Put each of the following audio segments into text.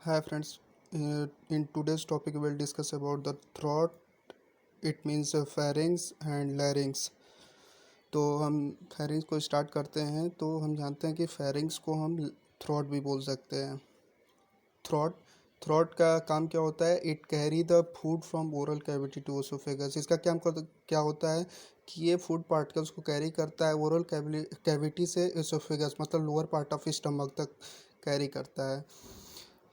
Hi friends, in today's topic we'll discuss about the throat. It means pharynx and larynx. तो हम pharynx को start करते हैं। तो हम जानते हैं कि pharynx को हम थ्रोट भी बोल सकते हैं। थ्रोट थ्रोट का काम क्या होता है? It carry the food from oral cavity to oesophagus. इसका क्या होता है कि ये फूड पार्टिकल्स को कैरी करता है ओरल कैविटी से एसोफेगस मतलब लोअर पार्ट ऑफ स्टमक तक कैरी करता है।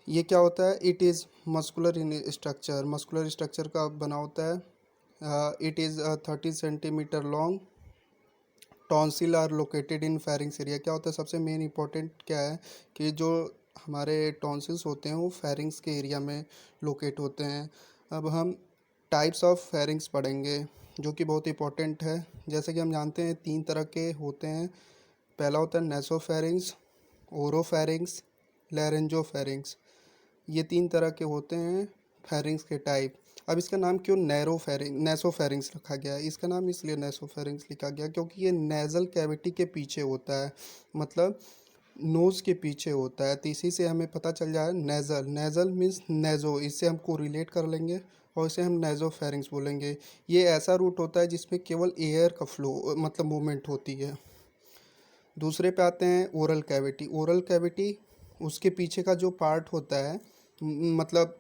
ये क्या होता है? It is muscular in structure, muscular structure का बना होता है। It is 30 centimetre long. Tonsil are located in pharynx area. क्या होता है? सबसे मेन इंपॉर्टेंट क्या है कि जो हमारे टॉन्सिल्स होते हैं वो फेरिंग्स के एरिया में लोकेट होते हैं। अब हम टाइप्स ऑफ फेरिंग्स पढ़ेंगे जो कि बहुत इंपॉर्टेंट है। जैसे कि हम जानते हैं 3 तरह के होते हैं। पहला होता है नेसोफेरिंग्स, ओरोफेरिंग्स, लैरेंजोफेरिंग्स। ये 3 तरह के होते हैं फेरिंग्स के टाइप। अब इसका नाम क्यों नेसोफेरिंग्स रखा गया है? इसका नाम इसलिए नेसोफेरिंग्स लिखा गया क्योंकि ये नेज़ल कैविटी के पीछे होता है, मतलब नोज़ के पीछे होता है। तो इसी से हमें पता चल जाए नेज़ल, नेज़ल मीन्स नेज़ो, इससे हम कोरिलेट कर लेंगे और इसे हम नेज़ोफेरिंग्स बोलेंगे। ये ऐसा रूट होता है जिसमें केवल एयर का फ्लो मतलब मूवमेंट होती है। दूसरे पे आते हैं ओरल कैविटी। ओरल कैविटी उसके पीछे का जो पार्ट होता है मतलब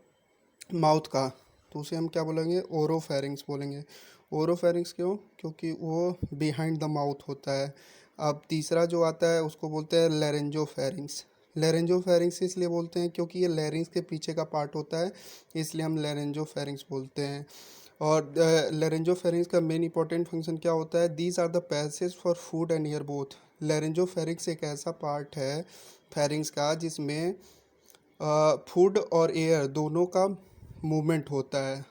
माउथ का, तो उसे हम क्या बोलेंगे? ओरोफेरिंग्स बोलेंगे। ओरोफेरिंग्स क्यों? क्योंकि वो बिहाइंड द माउथ होता है। अब तीसरा जो आता है उसको बोलते हैं लेरेंजोफेरिंग्स। लेरेंजोफेरिंग्स इसलिए बोलते हैं क्योंकि ये लेरिंग्स के पीछे का पार्ट होता है, इसलिए हम लेरेंजोफेरिंग्स बोलते हैं। और लेरेंजोफेरिंग्स का मेन इंपॉर्टेंट फंक्शन क्या होता है? These are the passages for food and air both. Laryngopharynx एक ऐसा पार्ट है फेरिंग्स का जिसमें फूड और एयर दोनों का मूवमेंट होता है।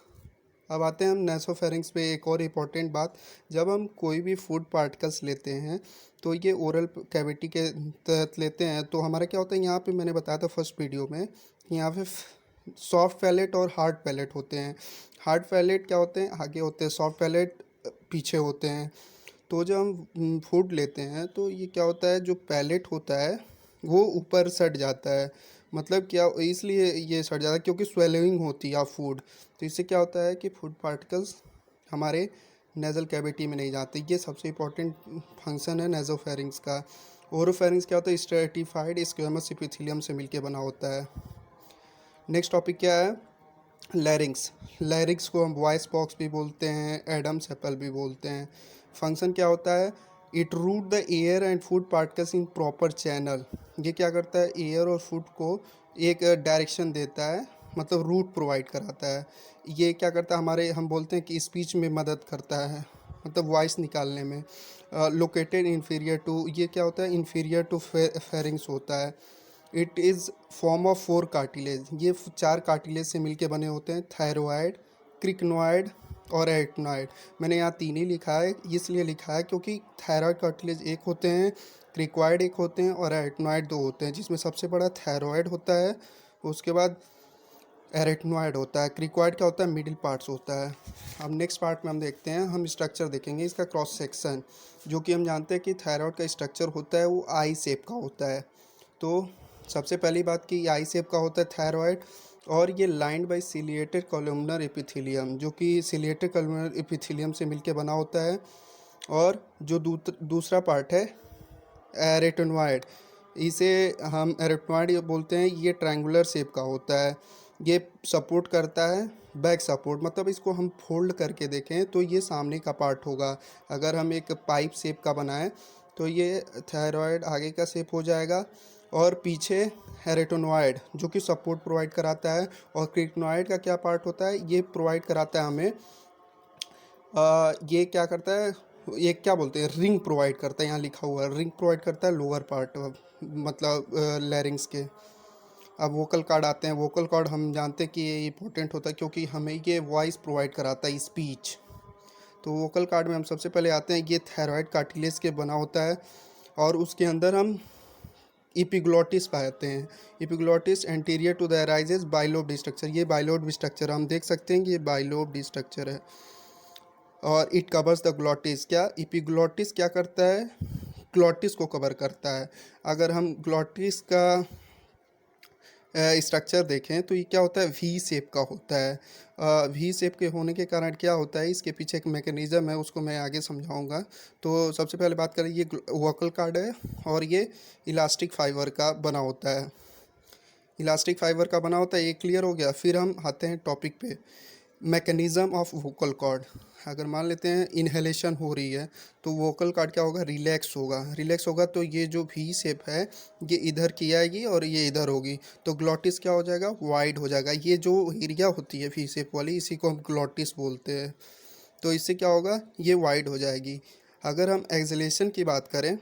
अब आते हैं हम नेसोफेरिंग्स पे। एक और इम्पॉर्टेंट बात, जब हम कोई भी फूड पार्टिकल्स लेते हैं तो ये ओरल कैविटी के तहत लेते हैं तो हमारा क्या होता है, यहाँ पे मैंने बताया था फर्स्ट वीडियो में, यहाँ पे सॉफ्ट पैलेट और हार्ड पैलेट होते हैं। हार्ड पैलेट क्या होते हैं? आगे होते हैं, सॉफ्ट पैलेट पीछे होते हैं। तो जब हम फूड लेते हैं तो ये क्या होता है, जो पैलेट होता है वो ऊपर सट जाता है। मतलब क्या, इसलिए ये सट जाता है क्योंकि स्वेलिंग होती है ऑफ फूड। तो इससे क्या होता है कि फूड पार्टिकल्स हमारे नेज़ल कैविटी में नहीं जाते। ये सबसे इम्पोर्टेंट फंक्शन है नेज़ोफेरिंग्स का। ओरोफेरिंग्स क्या होता है? स्ट्रेटिफाइड स्क्वेमस एपिथेलियम से मिलके बना होता है। नेक्स्ट टॉपिक क्या है? लैरिंग्स। लैरिंग्स को हम वॉइस बॉक्स भी बोलते हैं, एडम्स एप्पल भी बोलते हैं। फंक्शन क्या होता है? It route the air and food particles in proper channel. ये क्या करता है? एयर और फूड को एक डायरेक्शन देता है, मतलब रूट प्रोवाइड कराता है। ये क्या करता है? हमारे हम बोलते हैं कि स्पीच में मदद करता है, मतलब वॉइस निकालने में। लोकेटेड इन्फीरियर टू, ये क्या होता है? इन्फीरियर टू फेरिंग्स होता है। It is form of 4 cartilage. ये 4 कार्टिलेज से मिलके बने होते हैं, थायरॉयड, क्रिकनॉइड और एटनॉइड। मैंने यहाँ 3 ही लिखा है, इसलिए लिखा है क्योंकि थायरॉयड कार्टिलेज एक होते हैं, क्रिकॉइड एक होते हैं और एटनॉइड 2 होते हैं, जिसमें सबसे बड़ा थायरॉयड होता है, उसके बाद एरेटनॉइड होता है। क्रिकॉइड क्या होता है? मिडिल पार्ट्स होता है। अब नेक्स्ट पार्ट में हम देखते हैं, हम स्ट्रक्चर देखेंगे इसका क्रॉस सेक्शन। जो कि हम जानते हैं कि थायरॉयड का स्ट्रक्चर होता है वो आई शेप का होता है। तो सबसे पहली बात कि आई शेप का होता है थायरॉयड, और ये lined by ciliated columnar epithelium, जो कि सिलिएटेड कॉलमनर एपिथेलियम से मिलके बना होता है। और जो दूसरा पार्ट है एरेटनॉइड, इसे हम एरेटनॉइड बोलते हैं। ये ट्रायंगुलर शेप का होता है, ये सपोर्ट करता है बैक सपोर्ट, मतलब इसको हम फोल्ड करके देखें तो ये सामने का पार्ट होगा। अगर हम एक पाइप शेप का बनाएं तो ये थायरॉयड आगे का शेप हो जाएगा, और पीछे एरेटोनॉइड जो कि सपोर्ट प्रोवाइड कराता है। और क्रिकनॉइड का क्या पार्ट होता है? ये प्रोवाइड कराता है हमें ये क्या करता है, ये क्या बोलते हैं, रिंग प्रोवाइड करता है। यहाँ लिखा हुआ है रिंग प्रोवाइड करता है लोअर पार्ट, मतलब लैरिंग्स के। अब वोकल कार्ड आते हैं। वोकल कार्ड हम जानते हैं कि ये इंपॉर्टेंट होता है क्योंकि हमें ये वॉइस प्रोवाइड कराता है, स्पीच। तो वोकल कार्ड में हम सबसे पहले आते हैं, ये थायरॉयड कार्टिलेज के बना होता है, और उसके अंदर हम इपिग्लॉटिस पाते हैं। Epiglottis anterior to the arises bilobe structure. ये बाइलोब स्ट्रक्चर हम देख सकते हैं कि ये बाइलोब स्ट्रक्चर है। और इट कवर्स द ग्लॉटिस। क्या इपिग्लॉटिस क्या करता है? ग्लॉटिस को कवर करता है। अगर हम ग्लॉटिस का स्ट्रक्चर देखें तो ये क्या होता है, वी शेप का होता है। वी शेप के होने के कारण क्या होता है, इसके पीछे एक मैकेनिज़्म है, उसको मैं आगे समझाऊंगा। तो सबसे पहले बात करें, ये वोकल कॉर्ड है और ये इलास्टिक फाइबर का बना होता है। इलास्टिक फाइबर का बना होता है, ये क्लियर हो गया। फिर हम आते हैं टॉपिक पे, मैकेनिज़्म ऑफ वोकल कॉर्ड। अगर मान लेते हैं इनहेलेशन हो रही है तो वोकल कॉर्ड क्या होगा, रिलैक्स होगा। रिलैक्स होगा तो ये जो वी शेप है ये इधर की आएगी और ये इधर होगी, तो ग्लॉटिस क्या हो जाएगा, वाइड हो जाएगा। ये जो एरिया होती है वी शेप वाली, इसी को हम ग्लॉटिस बोलते हैं। तो इससे क्या होगा, ये वाइड हो जाएगी। अगर हम एक्सलेशन की बात करें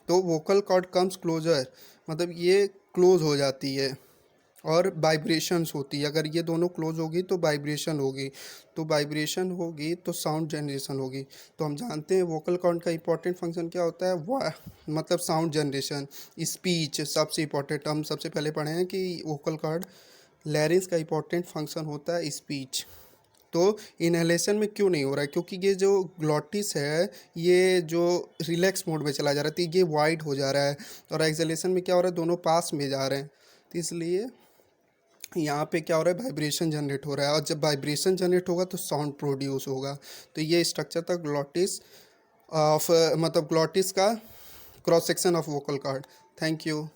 तो वोकल कॉर्ड कम्स क्लोजर, मतलब ये क्लोज हो जाती है और वाइब्रेशंस होती है। अगर ये दोनों क्लोज होगी तो वाइब्रेशन होगी, तो वाइब्रेशन होगी तो साउंड जनरेशन होगी। तो हम जानते हैं वोकल कॉर्ड का इंपॉर्टेंट फंक्शन क्या होता है, मतलब साउंड जनरेशन, स्पीच सबसे इंपॉर्टेंट। हम सबसे पहले पढ़े हैं कि वोकल कॉर्ड लैरिंग्स का इंपॉर्टेंट फंक्शन होता है स्पीच। तो इनहेलेशन में क्यों नहीं हो रहा है, क्योंकि ये जो ग्लॉटिस है ये जो रिलैक्स मोड में चला जा रहा है, तो ये वाइड हो जा रहा है। और एक्सलेशन में क्या हो रहा है, दोनों पास में जा रहे हैं, तो इसलिए यहाँ पे क्या हो रहा है, वाइब्रेशन जनरेट हो रहा है। और जब वाइब्रेशन जनरेट होगा तो साउंड प्रोड्यूस होगा। तो ये स्ट्रक्चर था ग्लॉटिस ऑफ, मतलब ग्लॉटिस का cross section of vocal cord. Thank you.